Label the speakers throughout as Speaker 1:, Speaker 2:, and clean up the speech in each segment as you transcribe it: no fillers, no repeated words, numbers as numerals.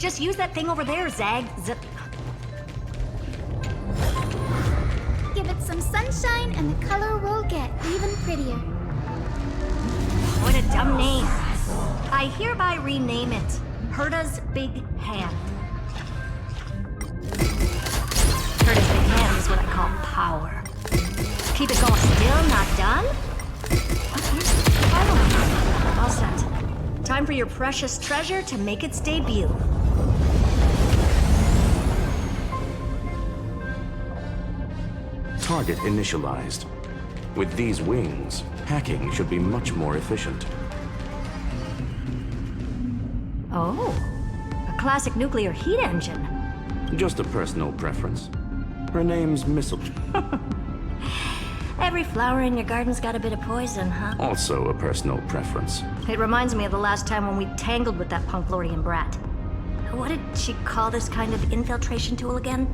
Speaker 1: Just use that thing over there, Zag.
Speaker 2: Give it some sunshine and the color will get even prettier.
Speaker 1: What a dumb name. I hereby rename it Herta's Big Hand. Herta's Big Hand is what I call power. Keep it going. Still not done? All set. Time for your precious treasure to make its debut.
Speaker 3: Target initialized. With these wings, hacking should be much more efficient.
Speaker 1: Oh, a classic nuclear heat engine.
Speaker 3: Just a personal preference. Her name's Missile.
Speaker 1: Every flower in your garden's got a bit of poison, huh?
Speaker 3: Also a personal preference.
Speaker 1: It reminds me of the last time when we tangled with that Punklordian brat. What did she call this kind of infiltration tool again?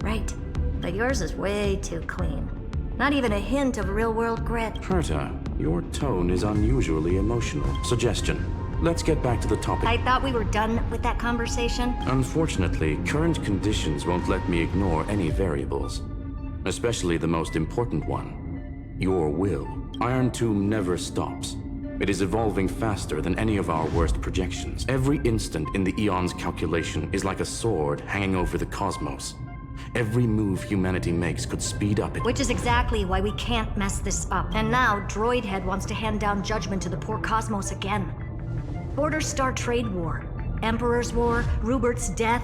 Speaker 1: Right, but yours is way too clean. Not even a hint of real-world grit.
Speaker 3: Herta, your tone is unusually emotional. Suggestion. Let's get back to the topic.
Speaker 1: I thought we were done with that conversation.
Speaker 3: Unfortunately, current conditions won't let me ignore any variables. Especially the most important one. Your will. Iron Tomb never stops. It is evolving faster than any of our worst projections. Every instant in the Eon's calculation is like a sword hanging over the cosmos. Every move humanity makes could speed up it.
Speaker 1: Which is exactly why we can't mess this up. And now, Droidhead wants to hand down judgment to the poor cosmos again. Border Star Trade War, Emperor's War, Rupert's death.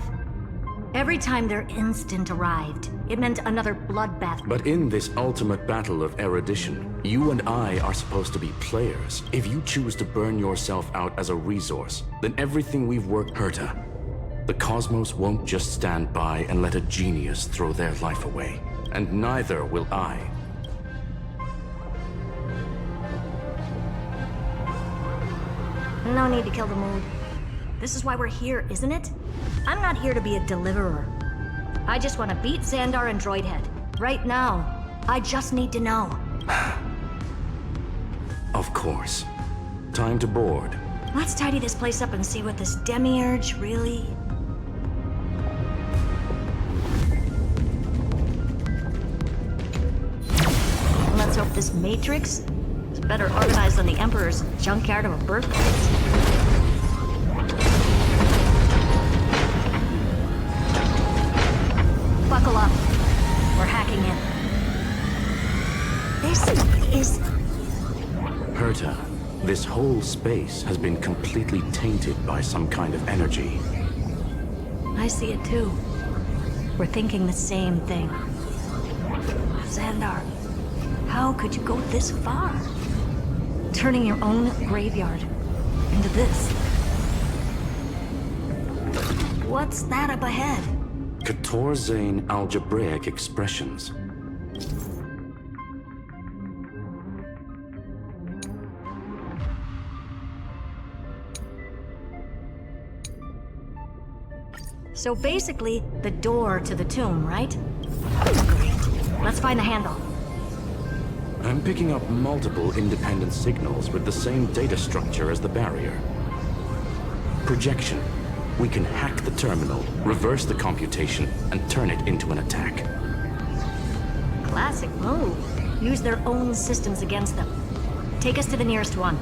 Speaker 1: Every time their instant arrived, it meant another bloodbath.
Speaker 3: But in this ultimate battle of erudition, you and I are supposed to be players. If you choose to burn yourself out as a resource, then everything we've worked... Herta, the cosmos won't just stand by and let a genius throw their life away. And neither will I.
Speaker 1: No need to kill the mood. This is why we're here, isn't it? I'm not here to be a deliverer. I just want to beat Xandar and Droidhead. Right now. I just need to know.
Speaker 3: Of course. Time to board.
Speaker 1: Let's tidy this place up and see what this demiurge really... Let's hope this Matrix is better organized than the Emperor's junkyard of a birthplace. Buckle up. We're hacking in. This is...
Speaker 3: Herta, this whole space has been completely tainted by some kind of energy.
Speaker 1: I see it too. We're thinking the same thing. Xandar, how could you go this far? Turning your own graveyard into this. What's that up ahead?
Speaker 3: Katorzane algebraic expressions.
Speaker 1: So basically, the door to the tomb, right? Great. Let's find the handle.
Speaker 3: I'm picking up multiple independent signals with the same data structure as the barrier. Projection. We can hack the terminal, reverse the computation, and turn it into an attack.
Speaker 1: Classic move. Use their own systems against them. Take us to the nearest one.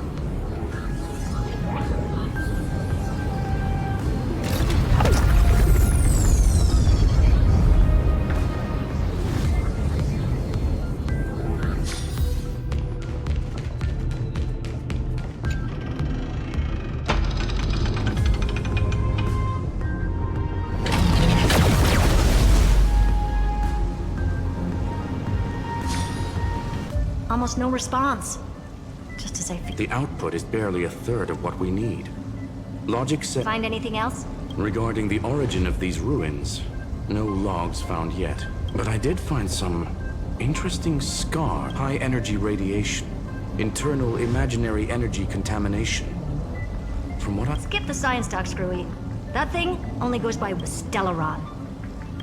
Speaker 1: Almost no response. Just as I feel.
Speaker 3: The output is barely a third of what we need. Logic said...
Speaker 1: Find anything else?
Speaker 3: Regarding the origin of these ruins, no logs found yet. But I did find some interesting scar. High energy radiation. Internal imaginary energy contamination. From what I...
Speaker 1: Skip the science talk, Screwy. That thing only goes by Stellaron.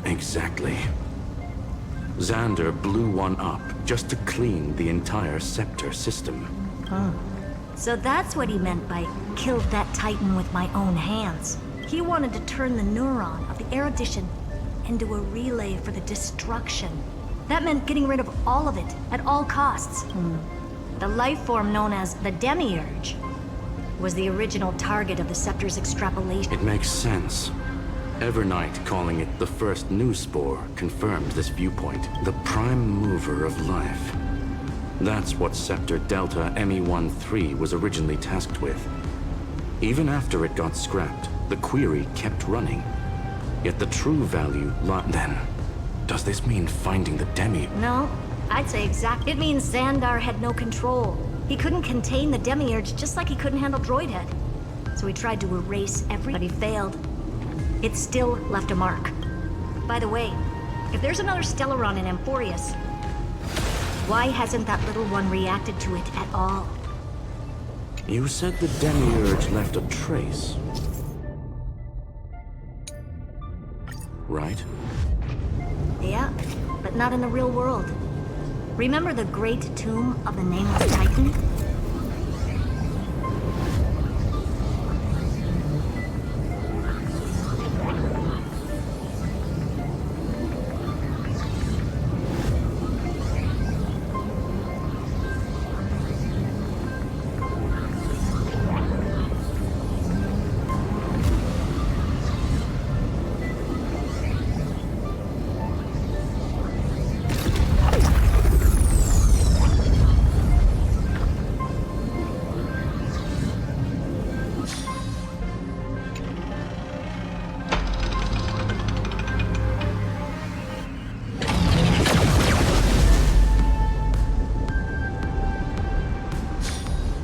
Speaker 3: Exactly. Xander blew one up just to clean the entire scepter system.
Speaker 1: So that's what he meant by killed that Titan with my own hands. He wanted to turn the neuron of the erudition into a relay for the destruction. That meant getting rid of all of it, at all costs. The life form known as the Demiurge was the original target of the Scepter's extrapolation.
Speaker 3: It makes sense. Evernight calling it the first new spore confirmed this viewpoint. The prime mover of life. That's what Scepter Delta ME-13 was originally tasked with. Even after it got scrapped, the query kept running. Yet the true value then. Does this mean finding the Demi?
Speaker 1: No, I'd say It means Xandar had no control. He couldn't contain the Demiurge just like he couldn't handle Droidhead. So he tried to erase but he failed. It still left a mark. By the way, if there's another Stellaron in Amphoreus, why hasn't that little one reacted to it at all?
Speaker 3: You said the Demiurge left a trace. Right?
Speaker 1: Yeah, but not in the real world. Remember the great tomb of the Nameless Titan?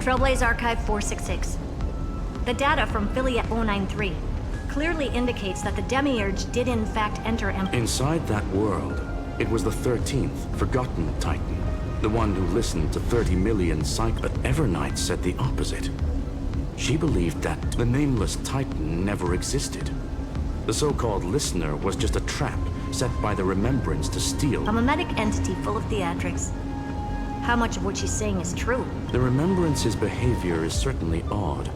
Speaker 1: Trailblaze Archive 466. The data from Philia 093 clearly indicates that the Demiurge did in fact enter
Speaker 3: Inside that world, it was the 13th, forgotten Titan. The one who listened to 30 million But Evernight said the opposite. She believed that the Nameless Titan never existed. The so-called listener was just a trap set by the Remembrance to steal.
Speaker 1: a mimetic entity full of theatrics. How much of what she's saying is true?
Speaker 3: The Remembrance's behavior is certainly odd,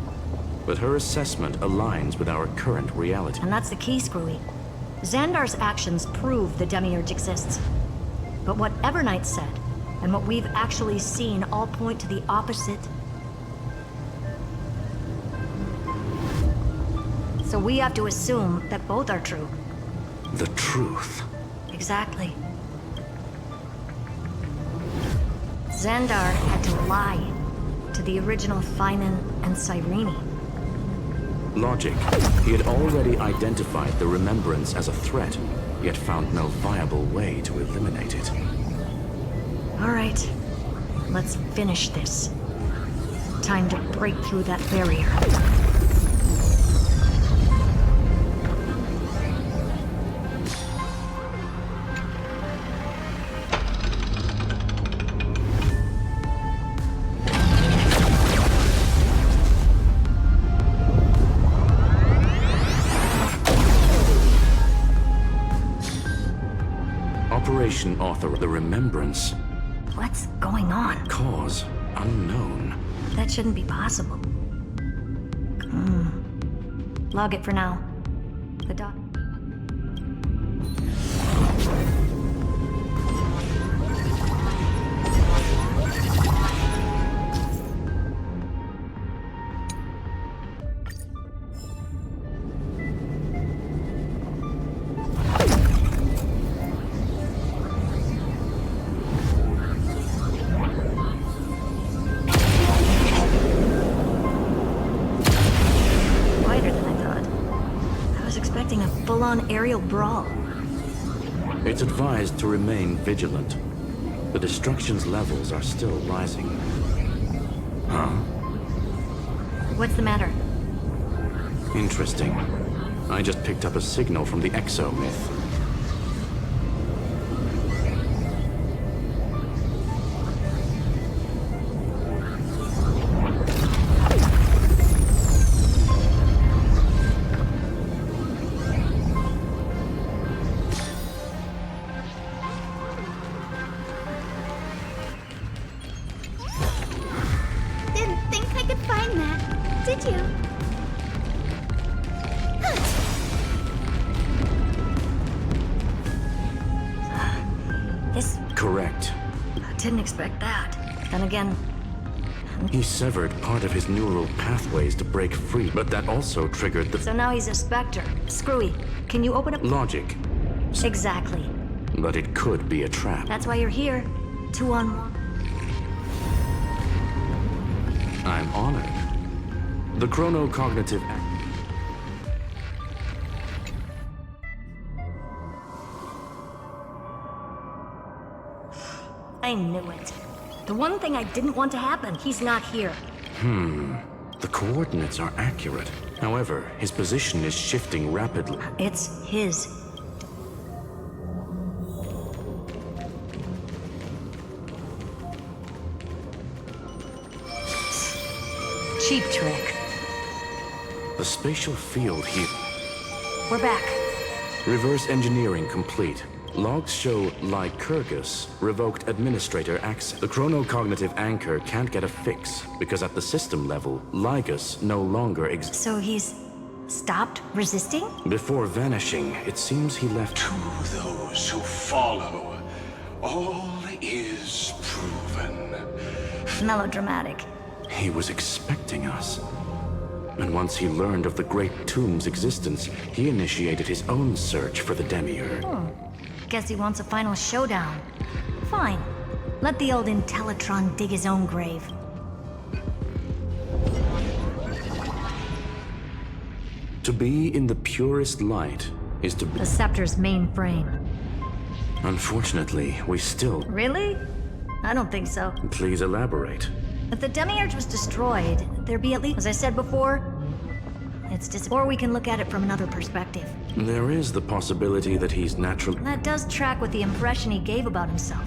Speaker 3: but her assessment aligns with our current reality.
Speaker 1: And that's the key, Screwy. Xandar's actions prove the Demiurge exists. But what Evernight said, and what we've actually seen all point to the opposite. So we have to assume that both are true.
Speaker 3: The truth.
Speaker 1: Exactly. Xandar had to lie to the original Finan and Cyrene.
Speaker 3: Logic. He had already identified the Remembrance as a threat, yet found no viable way to eliminate it.
Speaker 1: All right, let's finish this. Time to break through that barrier.
Speaker 3: Operation Author, the Remembrance.
Speaker 1: What's going on?
Speaker 3: Cause unknown.
Speaker 1: That shouldn't be possible. Log it for now. The doc. Full-on aerial brawl.
Speaker 3: It's advised to remain vigilant. The destruction's levels are still rising. Huh?
Speaker 1: What's the matter?
Speaker 3: Interesting. I just picked up a signal from the Exo myth.
Speaker 2: Didn't think I could find that, did you? Huh.
Speaker 3: Correct.
Speaker 1: I didn't expect that. Then again,
Speaker 3: He severed part of his neural pathways to break free, but that also triggered the
Speaker 1: so now he's a Spectre. Screwy, can you open up?
Speaker 3: logic.
Speaker 1: Exactly.
Speaker 3: But it could be a trap.
Speaker 1: That's why you're here. 2-on-1.
Speaker 3: I'm honored. The chronocognitive
Speaker 1: I knew it. The one thing I didn't want to happen, he's not here.
Speaker 3: The coordinates are accurate. However, his position is shifting rapidly.
Speaker 1: It's his. Cheap trick.
Speaker 3: The spatial field here.
Speaker 1: We're back.
Speaker 3: Reverse engineering complete. Logs show Lycurgus revoked administrator access. The chronocognitive anchor can't get a fix because at the system level, Lygus no longer exists.
Speaker 1: So he's stopped resisting?
Speaker 3: Before vanishing, it seems he left.
Speaker 4: To those who follow, all is proven.
Speaker 1: Melodramatic.
Speaker 3: He was expecting us. And once he learned of the Great Tomb's existence, he initiated his own search for the Demiurge.
Speaker 1: Guess he wants a final showdown. Fine. Let the old Intellitron dig his own grave.
Speaker 3: To be in the purest light is to be...
Speaker 1: The Scepter's mainframe.
Speaker 3: Unfortunately, we still...
Speaker 1: Really? I don't think so.
Speaker 3: Please elaborate.
Speaker 1: If the Demiurge was destroyed, there'd be at least, as I said before, or we can look at it from another perspective.
Speaker 3: There is the possibility that he's natural...
Speaker 1: That does track with the impression he gave about himself.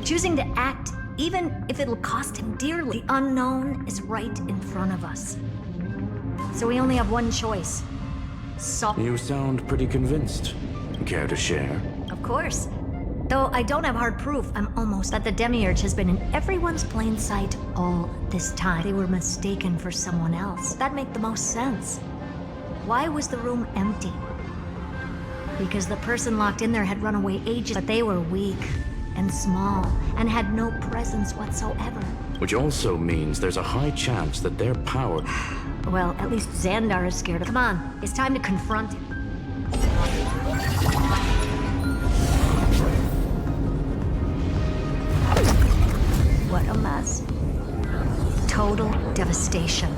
Speaker 1: Choosing to act, even if it'll cost him dearly, the unknown is right in front of us. So we only have one choice.
Speaker 3: You sound pretty convinced. Care to share?
Speaker 1: Of course. Though I don't have hard proof, I'm almost that the Demiurge has been in everyone's plain sight all this time. They were mistaken for someone else. That'd make the most sense. Why was the room empty? Because the person locked in there had run away ages, but they were weak and small and had no presence whatsoever.
Speaker 3: Which also means there's a high chance that their power...
Speaker 1: Well, at least Xandar is scared of... Come on, it's time to confront him. What a mess. Total devastation.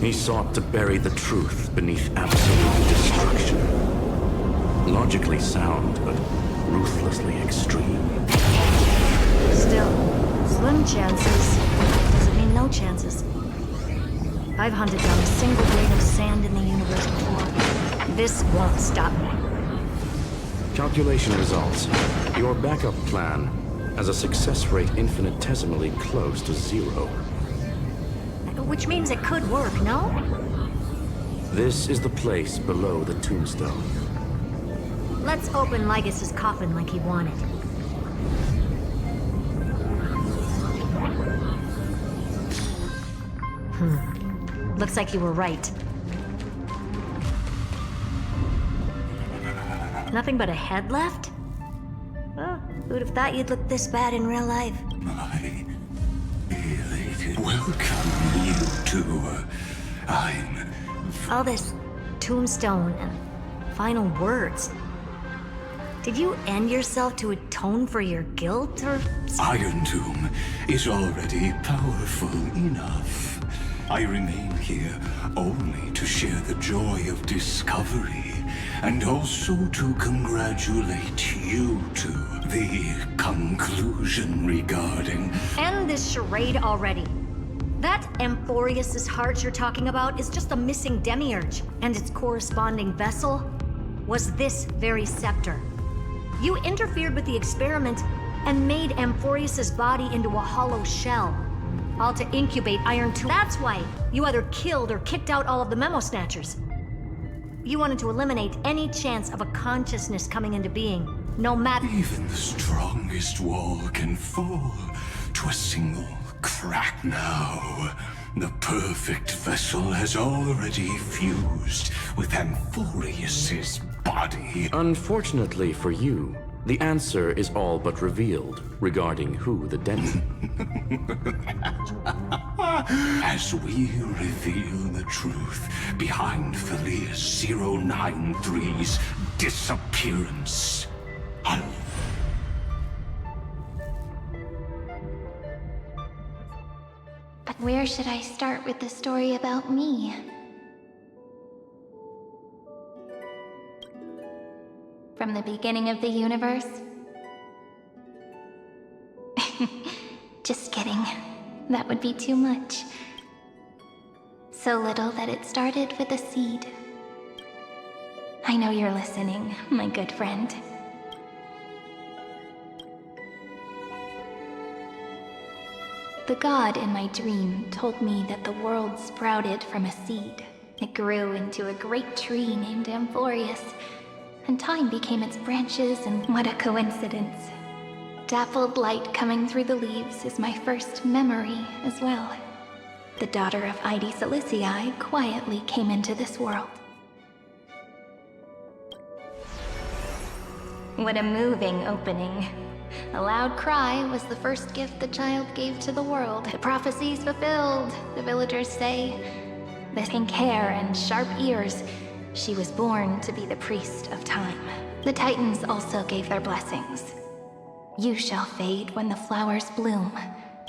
Speaker 3: He sought to bury the truth beneath absolute destruction. Logically sound, but ruthlessly extreme.
Speaker 1: Still, slim chances doesn't mean no chances. I've hunted down a single grain of sand in the universe before. This won't stop me.
Speaker 3: Calculation results. Your backup plan has a success rate infinitesimally close to 0.
Speaker 1: Which means it could work, no?
Speaker 3: This is the place below the tombstone.
Speaker 1: Let's open Lygus's coffin like he wanted. Looks like you were right. Nothing but a head left? Well, who'd have thought you'd look this bad in real life?
Speaker 4: I elated. Welcome, you two. I'm...
Speaker 1: All this tombstone and final words. Did you end yourself to atone for your guilt, or...
Speaker 4: Iron Tomb is already powerful enough. I remain here only to share the joy of discovery, and also to congratulate you to the conclusion regarding...
Speaker 1: End this charade already. That Amphoreus' heart you're talking about is just a missing demiurge, and its corresponding vessel was this very scepter. You interfered with the experiment and made Amphoreus' body into a hollow shell, all to incubate Iron Tomb. That's why you either killed or kicked out all of the Memo Snatchers. You wanted to eliminate any chance of a consciousness coming into being, no matter...
Speaker 4: Even the strongest wall can fall to a single crack now. The perfect vessel has already fused with Amphoreus' body.
Speaker 3: Unfortunately for you, The answer is all but revealed regarding who the dead.
Speaker 4: As we reveal the truth behind Felius 093's disappearance.
Speaker 2: But where should I start with the story about me? From the beginning of the universe? Just kidding. That would be too much. So little that it started with a seed. I know you're listening, my good friend. The god in my dream told me that the world sprouted from a seed. It grew into a great tree named Amphoreus, and time became its branches, and what a coincidence. Dappled light coming through the leaves is my first memory as well. The daughter of Ide Silicii quietly came into this world. What a moving opening. A loud cry was the first gift the child gave to the world. The prophecies fulfilled, the villagers say. With pink hair and sharp ears, she was born to be the priest of time. The Titans also gave their blessings. You shall fade when the flowers bloom.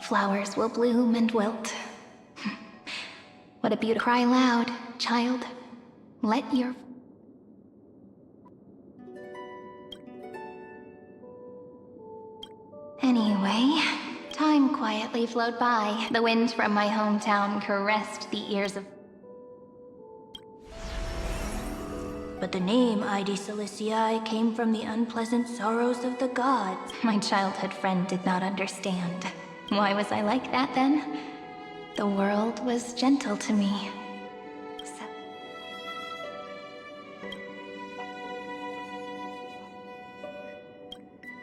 Speaker 2: Flowers will bloom and wilt. What a beautiful cry loud, child. Let your... Anyway, time quietly flowed by. The wind from my hometown caressed the ears of... But the name Ide Silicii came from the unpleasant sorrows of the gods. My childhood friend did not understand. Why was I like that then? The world was gentle to me.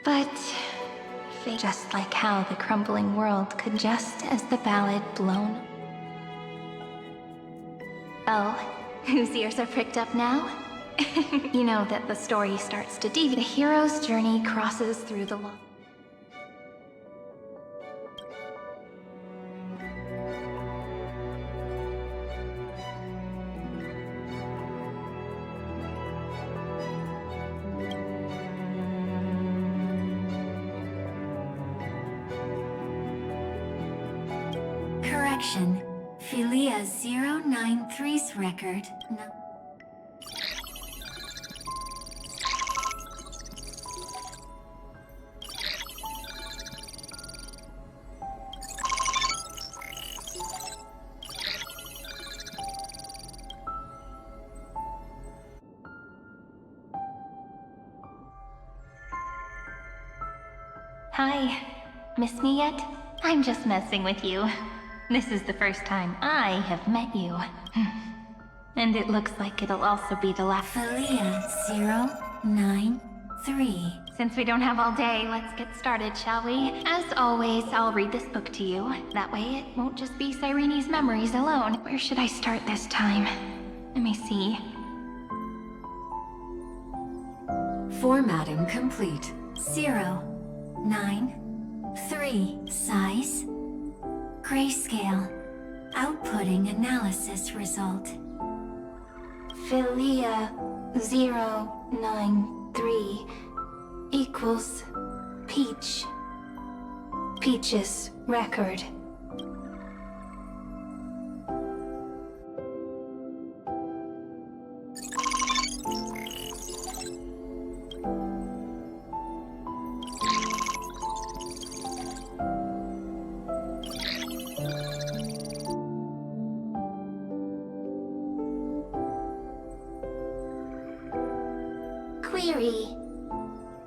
Speaker 2: But... just like how the crumbling world could just as the ballad blown... Oh, whose ears are pricked up now? You know that the story starts to deviate. The hero's journey crosses through the long...
Speaker 1: Correction. Philia 093's record. No.
Speaker 2: Hi. Miss me yet? I'm just messing with you. This is the first time I have met you. And it looks like it'll also be the last.
Speaker 1: Philia 093.
Speaker 2: Since we don't have all day, let's get started, shall we? As always, I'll read this book to you. That way it won't just be Cyrene's memories alone. Where should I start this time? Let me see.
Speaker 1: Formatting complete. 093. Size. Grayscale. Outputting analysis result.
Speaker 2: Philia 093 equals Peach. Peach's record. Query.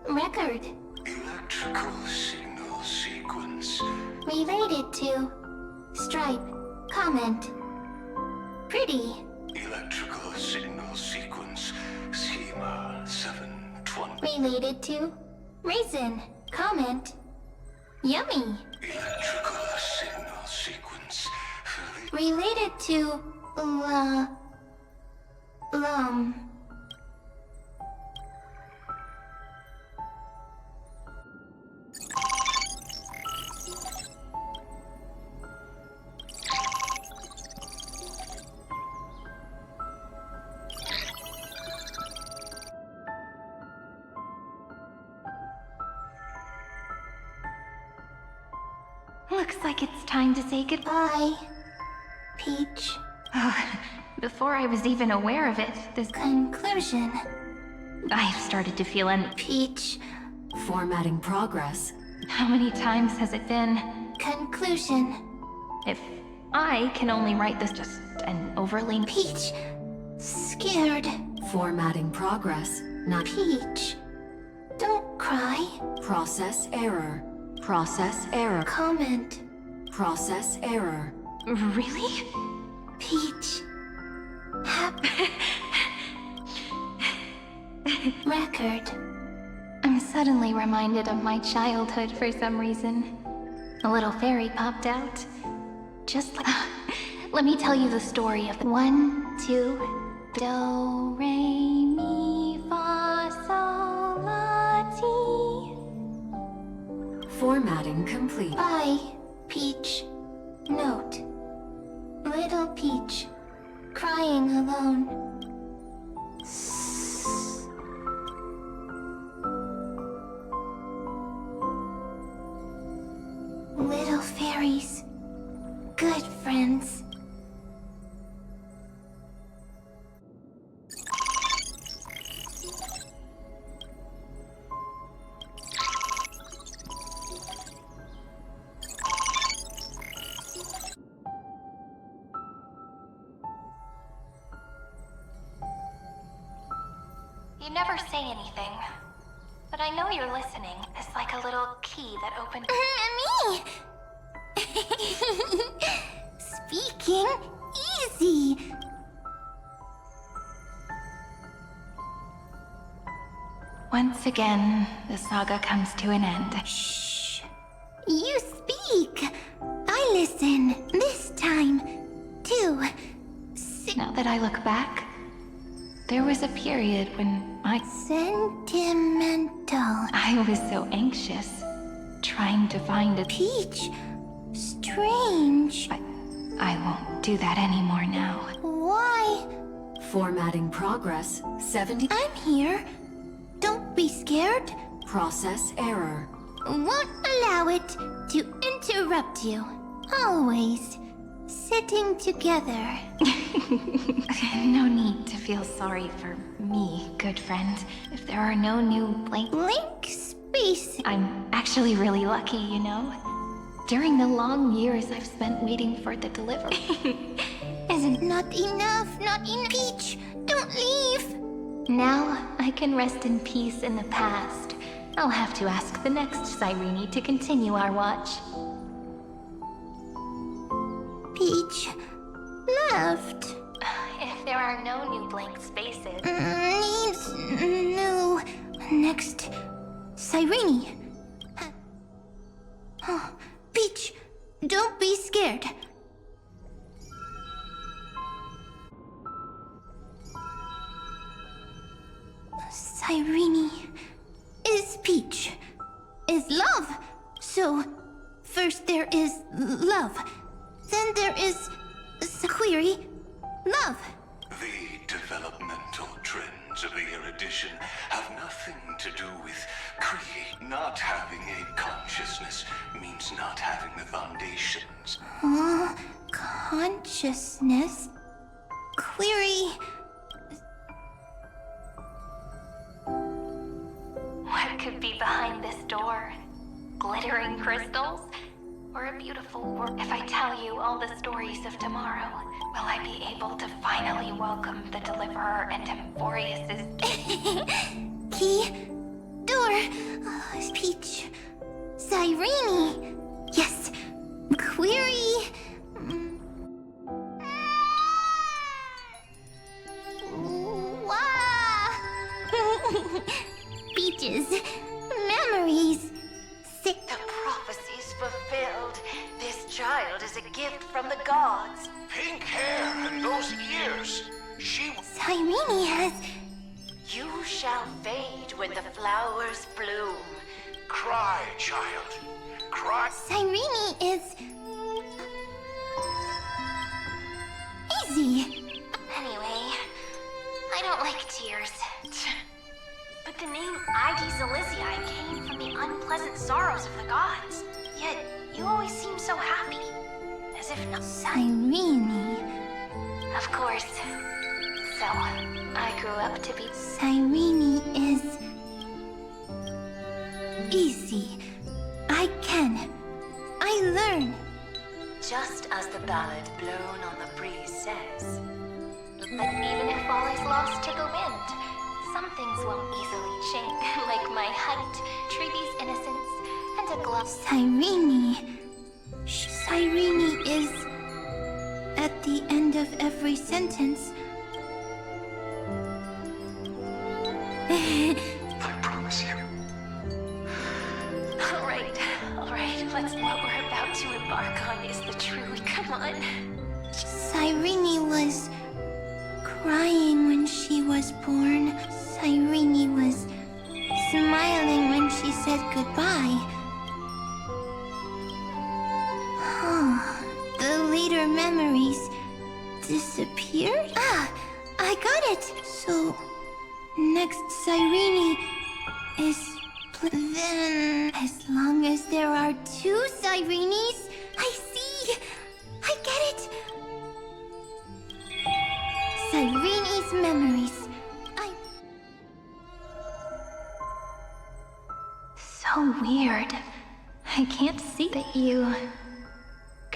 Speaker 2: Record.
Speaker 4: Electrical signal sequence.
Speaker 2: Related to. Stripe. Comment. Pretty.
Speaker 4: Electrical signal sequence. Schema 720.
Speaker 2: Related to. Raisin. Comment. Yummy.
Speaker 4: Electrical signal sequence.
Speaker 2: Related to. Looks like it's time to say goodbye, Peach. Before I was even aware of it, this conclusion. I've started to feel
Speaker 5: Peach. Formatting progress.
Speaker 2: How many times has it been? Conclusion. If I can only write this just an overly Peach. Scared.
Speaker 5: Formatting progress. Not
Speaker 2: Peach. Don't cry.
Speaker 5: process error. Process error.
Speaker 2: Comment.
Speaker 5: Process error.
Speaker 2: Really? Peach. Record. I'm suddenly reminded of my childhood for some reason. A little fairy popped out. Just like... Let me tell you the story of the 1, 2, do, re, mi, fa, sol, la, ti.
Speaker 5: Formatting complete.
Speaker 2: Bye, Peach. Note. Little Peach. Crying alone. Little fairies. Good friends. You never say anything, but I know you're listening. It's like a little key that opened... Me! Speaking easy! Once again, the saga comes to an end. Shh! You speak! I listen, this time, too. Now that I look back, there was a period when I... Sentimental. I was so anxious, trying to find a... Peach, strange. I won't do that anymore now. Why?
Speaker 5: Formatting progress. 70.
Speaker 2: I'm here. Don't be scared.
Speaker 5: Process error.
Speaker 2: Won't allow it to interrupt you. Always. Sitting together. No need to feel sorry for me, good friend. If there are no new blank space. I'm actually really lucky, you know? During the long years I've spent waiting for the delivery. Isn't not enough, Peach, don't leave! Now I can rest in peace in the past. I'll have to ask the next Cyrene to continue our watch. Peach left. If there are no new blank spaces... Needs new... Next... Cyrene. Oh, Peach, don't be scared. Cyrene is Peach, is love. So, first there is love. Then there is query, love.
Speaker 4: The developmental trends of the erudition have nothing to do with create. Not having a consciousness means not having the foundations.
Speaker 2: Consciousness? Query... What could be behind this door? Glittering crystals? Or a beautiful world? If I tell you all the stories of tomorrow, will I be able to finally welcome the Deliverer and Amphoreus' key? Door! Peach. Cyrene! Yes! Query... Peaches. Memories. Sick.
Speaker 6: The prophecy's fulfilled. This child is a gift from the gods.
Speaker 7: Pink hair and those ears. She...
Speaker 2: Cyrene has...
Speaker 6: You shall fade when the flowers bloom.
Speaker 7: Cry, child. Cry.
Speaker 2: Cyrene is... easy. Anyway, I don't like tears.
Speaker 6: But the name Id Zelizii came from the unpleasant sorrows of the gods. Yet, you always seem
Speaker 2: I grew up to be...
Speaker 8: Cyrene is... easy. I can. I learn.
Speaker 6: Just as the ballad blown on the breeze says.
Speaker 2: But even if all is lost to the wind, some things won't easily change, like my height, Treeby's innocence, and a glove.
Speaker 8: Cyrene. Cyrene is... at the end of every sentence.
Speaker 7: I promise you.
Speaker 2: Alright, let's... What we're about to embark on is the truth. Come on.
Speaker 8: Cyrene was... crying when she was born. Cyrene was... smiling when she said goodbye. The later memories... disappeared? Ah! I got it! So... next Cyrene... is... then... as long as there are two Cyrenes... I see! I get it! Cyrene's memories...
Speaker 2: So weird. I can't see that you...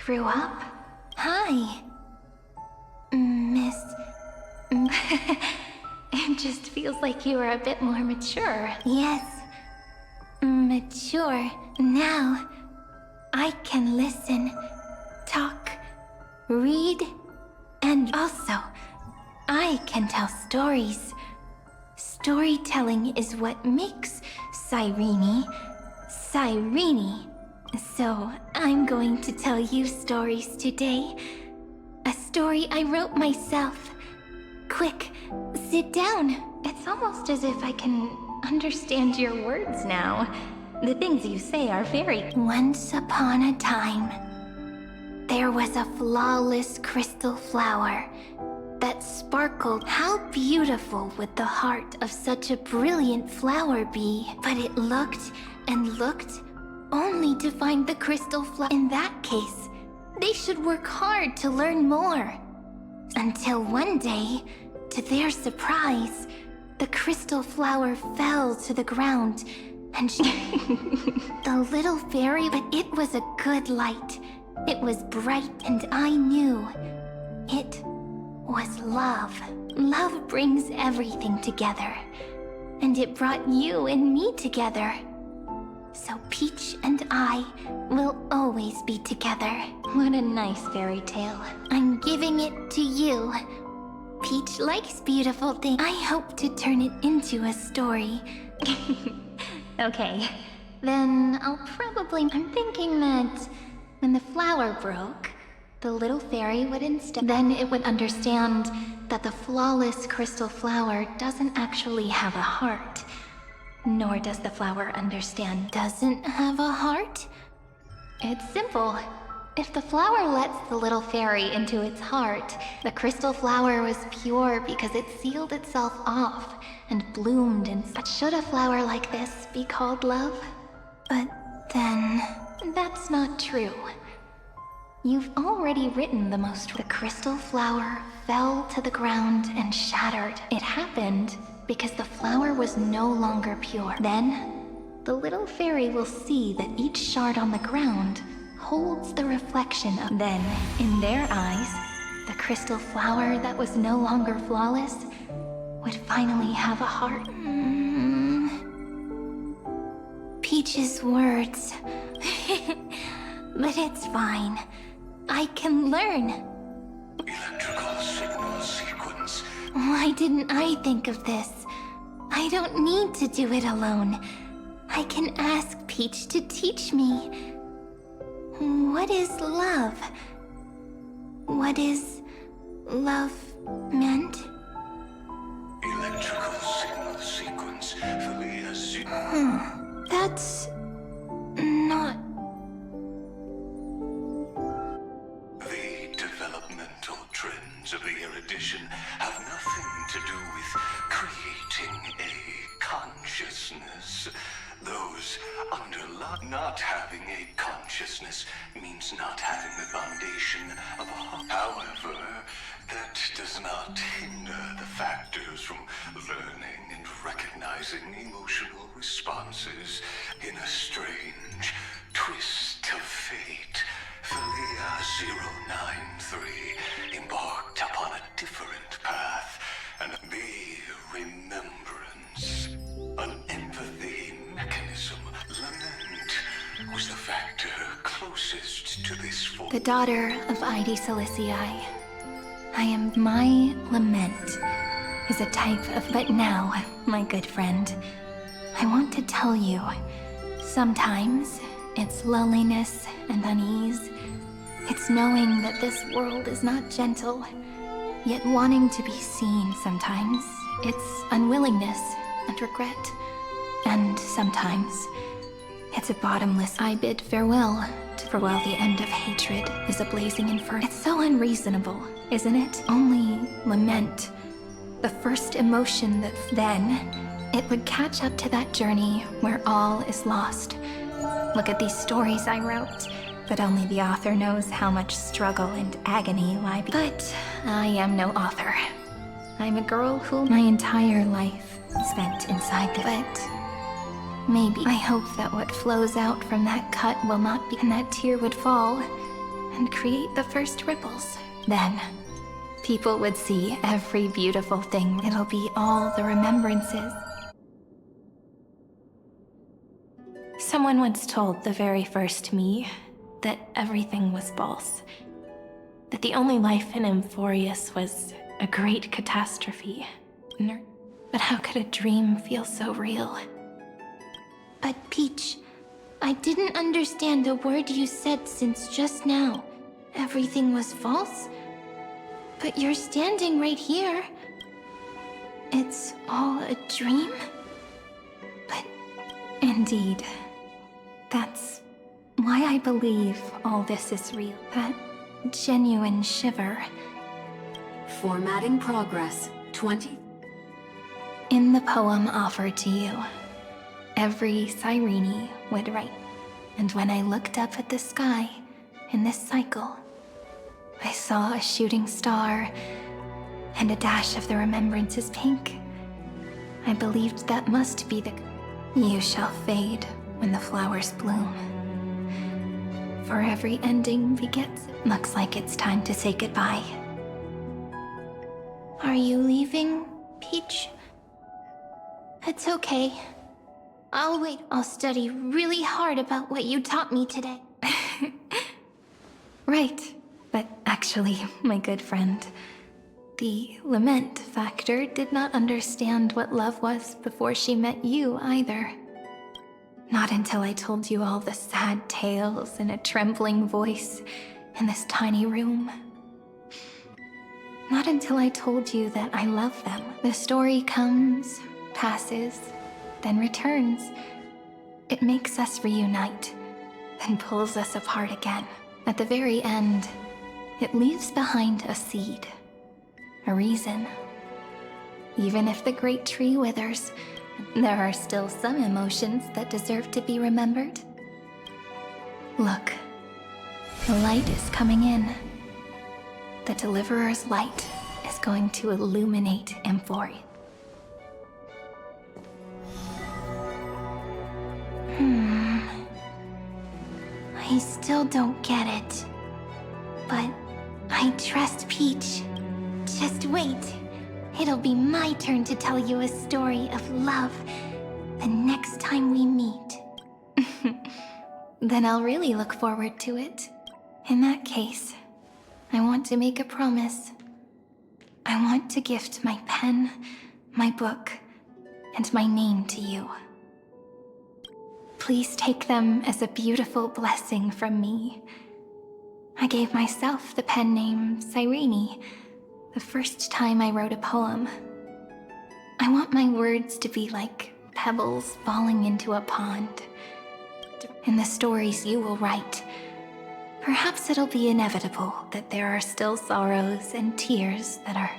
Speaker 2: grew up.
Speaker 8: Hi... Miss...
Speaker 2: It just feels like you are a bit more mature.
Speaker 8: Yes. Mature. Now... I can listen, talk, read, and also... I can tell stories. Storytelling is what makes Cyrene... Cyrene. So, I'm going to tell you stories today. A story I wrote myself. Quick, sit down.
Speaker 2: It's almost as if I can understand your words now. The things you say are very...
Speaker 8: Once upon a time, there was a flawless crystal flower that sparkled. How beautiful would the heart of such a brilliant flower be? But it looked and looked only to find the crystal flower. In that case, they should work hard to learn more. Until one day, to their surprise, the crystal flower fell to the ground and the little fairy, but it was a good light. It was bright and I knew it was love. Love brings everything together. And it brought you and me together. So Peach and I will always be together.
Speaker 2: What a nice fairy tale.
Speaker 8: I'm giving it to you. Peach likes beautiful things. I hope to turn it into a story.
Speaker 2: Okay, then I'll probably... I'm thinking that when the flower broke, the little fairy would instead... Then it would understand that the flawless crystal flower doesn't actually have a heart. Nor does the flower understand...
Speaker 8: Doesn't have a heart?
Speaker 2: It's simple. If the flower lets the little fairy into its heart, the crystal flower was pure because it sealed itself off and bloomed in... But should a flower like this be called love?
Speaker 8: But then...
Speaker 2: That's not true. You've already written the most... The crystal flower fell to the ground and shattered. It happened because the flower was no longer pure. Then, the little fairy will see that each shard on the ground holds the reflection of... Then, in their eyes, the crystal flower that was no longer flawless would finally have a heart.
Speaker 8: Peach's words. But it's fine. I can learn.
Speaker 4: Electrical signal sequence.
Speaker 8: Why didn't I think of this? I don't need to do it alone. I can ask Peach to teach me. What is love? What is love meant?
Speaker 4: Electrical signal sequence.
Speaker 8: That's not...
Speaker 4: The developmental trends of the erudition have nothing to do with creating a consciousness. Those not having a consciousness righteousness means not having the foundation of a heart. However, that does not hinder the factors from learning and recognizing emotional responses in a strange twist of fate. Felia 093 embarked upon a different path, and the remembrance, an empathy mechanism. Lament was the factor closest to this form.
Speaker 8: The daughter of Ide Silicii. I am my lament is a type of. But now, my good friend, I want to tell you, sometimes it's loneliness and unease. It's knowing that this world is not gentle, yet wanting to be seen sometimes. It's unwillingness and regret. And sometimes, it's a bottomless I bid farewell for while the end of hatred is a blazing inferno. It's so unreasonable, isn't it? Only lament, the first emotion that then it would catch up to that journey where all is lost. Look at these stories I wrote, but only the author knows how much struggle and agony lie. But I am no author. I'm a girl who my entire life spent inside the. But maybe I hope that what flows out from that cut will not be, and that tear would fall and create the first ripples. Then, people would see every beautiful thing. It'll be all the remembrances. Someone once told the very first me that everything was false. That the only life in Amphoreus was a great catastrophe. But how could a dream feel so real? But Peach, I didn't understand a word you said since just now. Everything was false? But you're standing right here. It's all a dream? But indeed, that's why I believe all this is real. That genuine shiver.
Speaker 5: Formatting progress. 20.
Speaker 8: In the poem offered to you, every Cyrene would write. And when I looked up at the sky in this cycle, I saw a shooting star and a dash of the remembrances pink. I believed that must be the. You shall fade when the flowers bloom. For every ending begets. Looks like it's time to say goodbye. Are you leaving, Peach? It's okay. I'll wait. I'll study really hard about what you taught me today. Right. But actually, my good friend, the lament factor did not understand what love was before she met you either. Not until I told you all the sad tales in a trembling voice in this tiny room. Not until I told you that I love them. The story comes, passes, then returns. It makes us reunite, then pulls us apart again. At the very end, it leaves behind a seed, a reason. Even if the great tree withers, there are still some emotions that deserve to be remembered. Look, the light is coming in. The Deliverer's light is going to illuminate Amphoreus. I still don't get it. But I trust Peach. Just wait. It'll be my turn to tell you a story of love the next time we meet. Then I'll really look forward to it. In that case, I want to make a promise. I want to gift my pen, my book, and my name to you. Please take them as a beautiful blessing from me. I gave myself the pen name Cyrene the first time I wrote a poem. I want my words to be like pebbles falling into a pond. In the stories you will write, perhaps it'll be inevitable that there are still sorrows and tears that are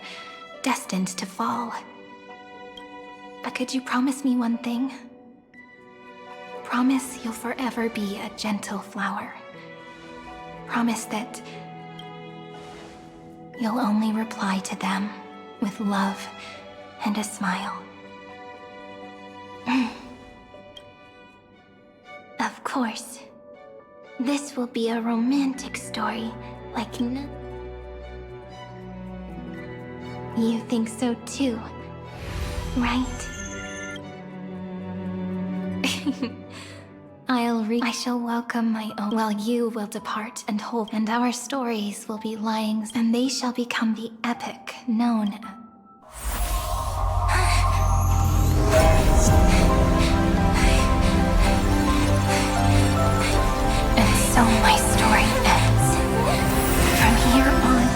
Speaker 8: destined to fall. But could you promise me one thing? Promise you'll forever be a gentle flower, Promise that you'll only reply to them with love and a smile. Of course. This will be a romantic story, like no... You think so too, right? I shall welcome my own, while you will depart and hold, and our stories will be lying, and they shall become the epic known as... And so my story ends. From here on,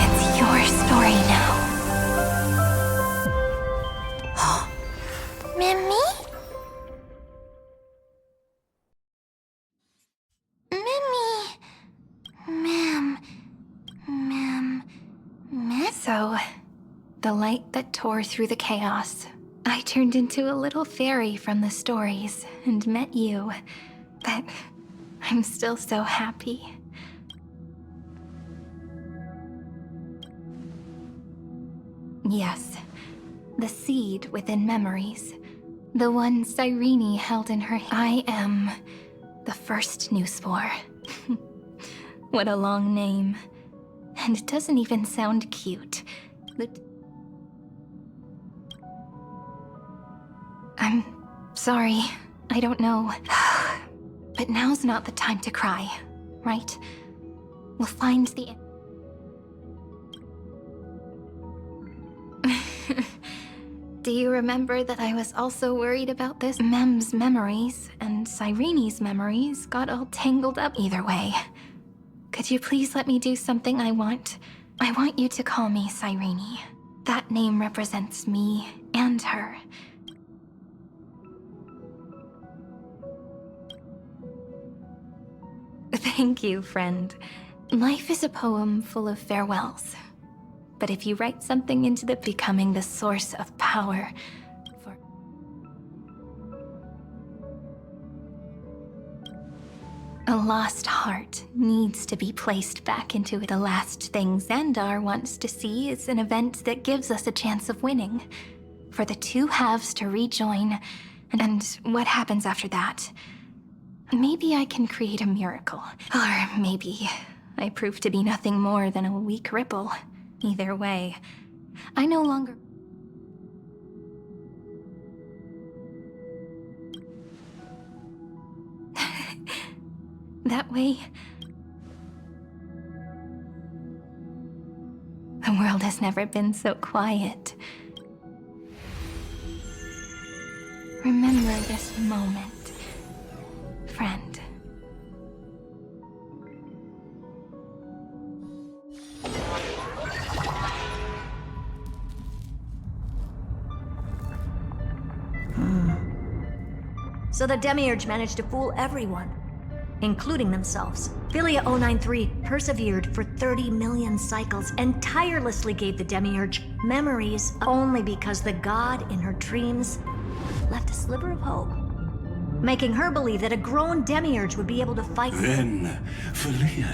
Speaker 8: it's your story now. Mimi? Mimi. Ma'am. So, the light that tore through the chaos. I turned into a little fairy from the stories and met you. But I'm still so happy. Yes, the seed within memories. The one Cyrene held in her hand. I am the first new spore. What a long name. And it doesn't even sound cute. I'm sorry. I don't know. But now's not the time to cry, right? We'll find the... Do you remember that I was also worried about this? Mem's memories and Cyrene's memories got all tangled up either way. Could you please let me do something I want? I want you to call me Cyrene. That name represents me and her. Thank you, friend. Life is a poem full of farewells. But if you write something into the becoming the source of power for... A lost heart needs to be placed back into it. The last thing Xandar wants to see is an event that gives us a chance of winning. For the two halves to rejoin, and what happens after that? Maybe I can create a miracle. Or maybe I prove to be nothing more than a weak ripple. Either way, I no longer... That way... The world has never been so quiet. Remember this moment, friend.
Speaker 1: So the Demiurge managed to fool everyone, including themselves. Philia 093 persevered for 30 million cycles and tirelessly gave the Demiurge memories only because the god in her dreams left a sliver of hope, making her believe that a grown Demiurge would be able to fight.
Speaker 4: Then, Philia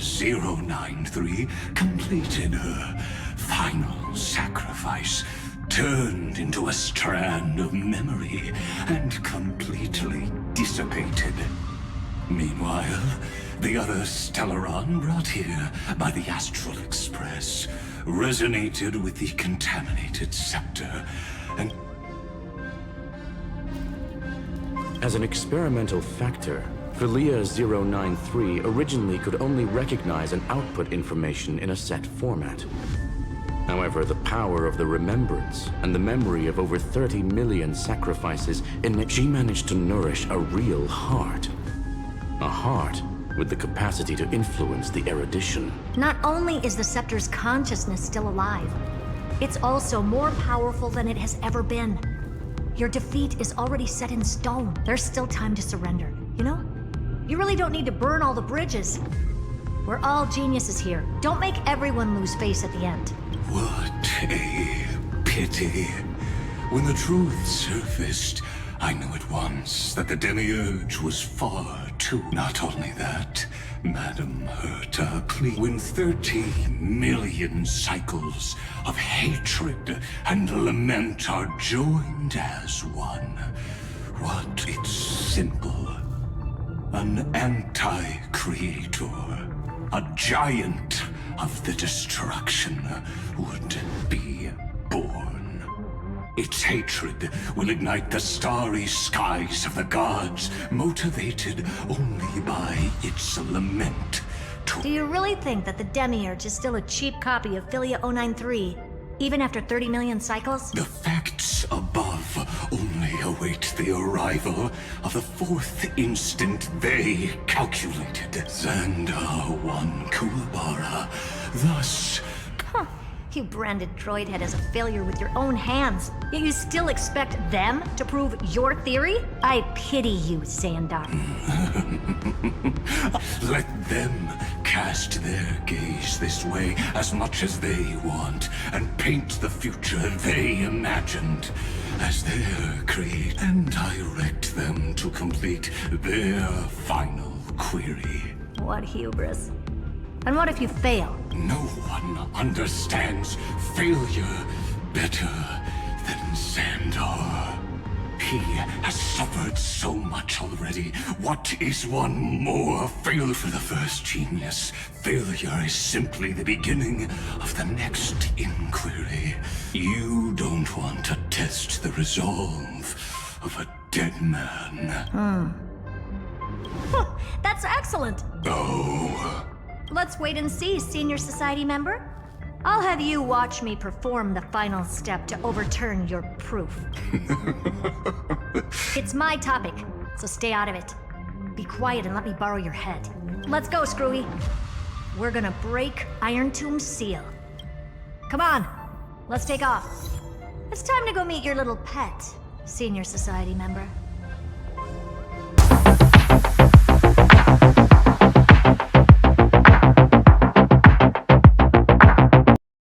Speaker 4: 093 completed her final sacrifice, turned into a strand of memory, and completely dissipated. Meanwhile, the other Stellaron brought here by the Astral Express resonated with the contaminated scepter, and...
Speaker 3: As an experimental factor, Philia 093 originally could only recognize and output information in a set format. However, the power of the remembrance and the memory of over 30 million sacrifices she managed to nourish a real heart. A heart with the capacity to influence the erudition.
Speaker 1: Not only is the Scepter's consciousness still alive, it's also more powerful than it has ever been. Your defeat is already set in stone. There's still time to surrender, you know? You really don't need to burn all the bridges. We're all geniuses here. Don't make everyone lose face at the end.
Speaker 4: What a pity. When the truth surfaced, I knew at once that the Demiurge was far too too. Not only that, Madam Herta, please. When 30 million cycles of hatred and lament are joined as one, what? It's simple. An anti-creator, a giant of the destruction would be born. Its hatred will ignite the starry skies of the gods, motivated only by its lament to...
Speaker 1: Do you really think that the Demiurge is still a cheap copy of Philia 093, even after 30 million cycles?
Speaker 4: The facts above only await the arrival of the fourth instant they calculated. Xandar 1 Kuwabara. Thus...
Speaker 1: Huh. You branded Droidhead as a failure with your own hands, yet you still expect them to prove your theory? I pity you, Xandar.
Speaker 4: Let them cast their gaze this way as much as they want, and paint the future they imagined as their create, and direct them to complete their final query.
Speaker 1: What hubris. And what if you fail?
Speaker 4: No one understands failure better than Xandar. He has suffered so much already. What is one more failure for the first genius? Failure is simply the beginning of the next inquiry. You don't want to test the resolve of a dead man.
Speaker 1: That's excellent.
Speaker 4: Oh.
Speaker 1: Let's wait and see, Senior Society member. I'll have you watch me perform the final step to overturn your proof. It's my topic, so stay out of it. Be quiet and let me borrow your head. Let's go, Screwy. We're gonna break Iron Tomb's seal. Come on, let's take off. It's time to go meet your little pet, Senior Society member.